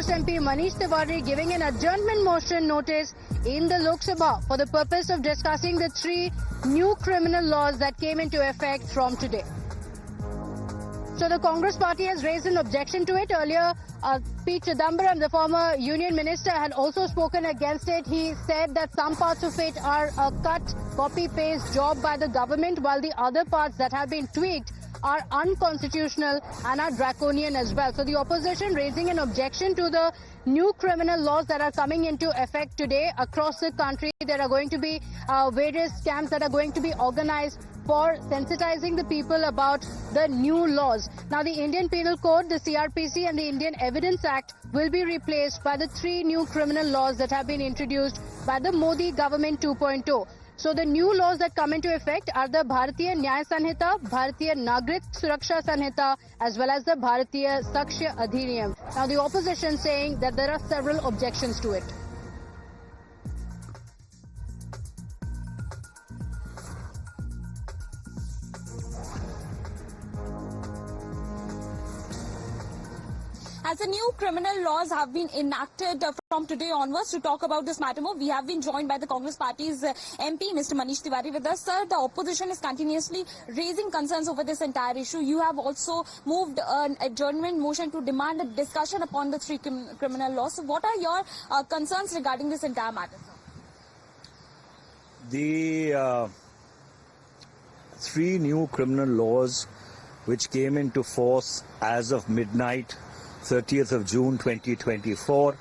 Congress MP Manish Tiwari giving an adjournment motion notice in the Lok Sabha for the purpose of discussing the 3 new criminal laws that came into effect from today. So the Congress party has raised an objection to it. Earlier, P. Chidambaram, the former union minister, had also spoken against it. He said that some parts of it are a cut, copy-paste job by the government, while the other parts that have been tweaked are unconstitutional and are draconian as well. So the opposition raising an objection to the new criminal laws that are coming into effect today across the country. There are going to be various camps that are going to be organized for sensitizing the people about the new laws. Now, the Indian Penal Code, the CRPC and the Indian Evidence Act will be replaced by the 3 new criminal laws that have been introduced by the Modi government 2.0. So the new laws that come into effect are the Bharatiya Nyaya Sanhita, Bharatiya Nagrik Suraksha Sanhita, as well as the Bharatiya Sakshya Adhiniyam. Now, the opposition saying that there are several objections to it. As the new criminal laws have been enacted from today onwards, to talk about this matter more, we have been joined by the Congress Party's MP, Mr. Manish Tiwari, with us. Sir, the opposition is continuously raising concerns over this entire issue. You have also moved an adjournment motion to demand a discussion upon the 3 criminal laws. So what are your concerns regarding this entire matter, sir? The 3 new criminal laws which came into force as of midnight, 30th of June 2024,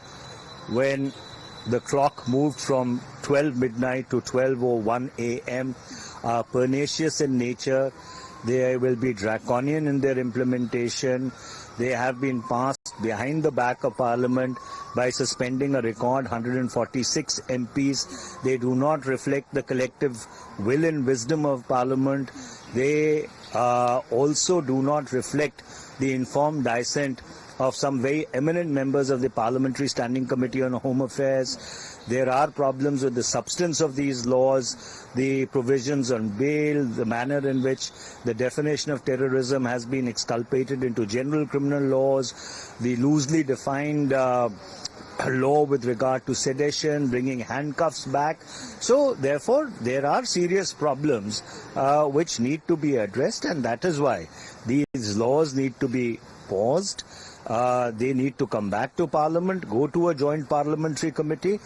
when the clock moved from 12 midnight to 12:01 a.m. are pernicious in nature. They will be draconian in their implementation. They have been passed behind the back of Parliament by suspending a record 146 MPs. They do not reflect the collective will and wisdom of Parliament. They also do not reflect the informed dissent of some very eminent members of the Parliamentary Standing Committee on Home Affairs. There are problems with the substance of these laws, the provisions on bail, the manner in which the definition of terrorism has been exculpated into general criminal laws, the loosely defined law with regard to sedition, bringing handcuffs back. So, therefore, there are serious problems which need to be addressed, and that is why these laws need to be paused. They need to come back to Parliament, go to a joint parliamentary committee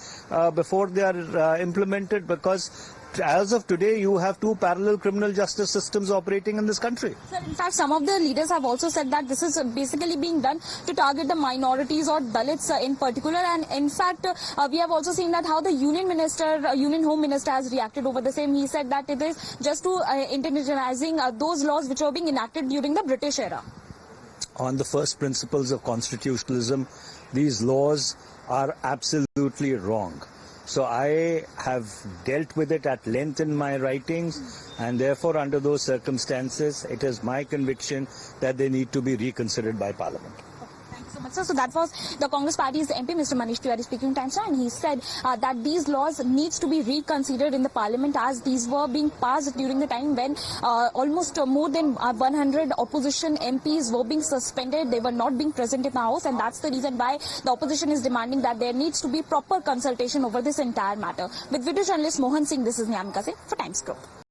before they are implemented, because as of today you have 2 parallel criminal justice systems operating in this country. Sir, in fact, some of the leaders have also said that this is basically being done to target the minorities or Dalits in particular, and in fact we have also seen that how the Union Home Minister has reacted over the same. He said that it is just to indigenizing those laws which were being enacted during the British era. On the first principles of constitutionalism, these laws are absolutely wrong. So I have dealt with it at length in my writings, and therefore under those circumstances, it is my conviction that they need to be reconsidered by Parliament. Thank you so much, sir. So that was the Congress Party's MP, Mr. Manish Tiwari, speaking Times Now, and he said that these laws needs to be reconsidered in the Parliament, as these were being passed during the time when almost more than 100 opposition MPs were being suspended. They were not being present in the House, and that's the reason why the opposition is demanding that there needs to be proper consultation over this entire matter. With video journalist Mohan Singh, this is Nyamika Singh for Times Group.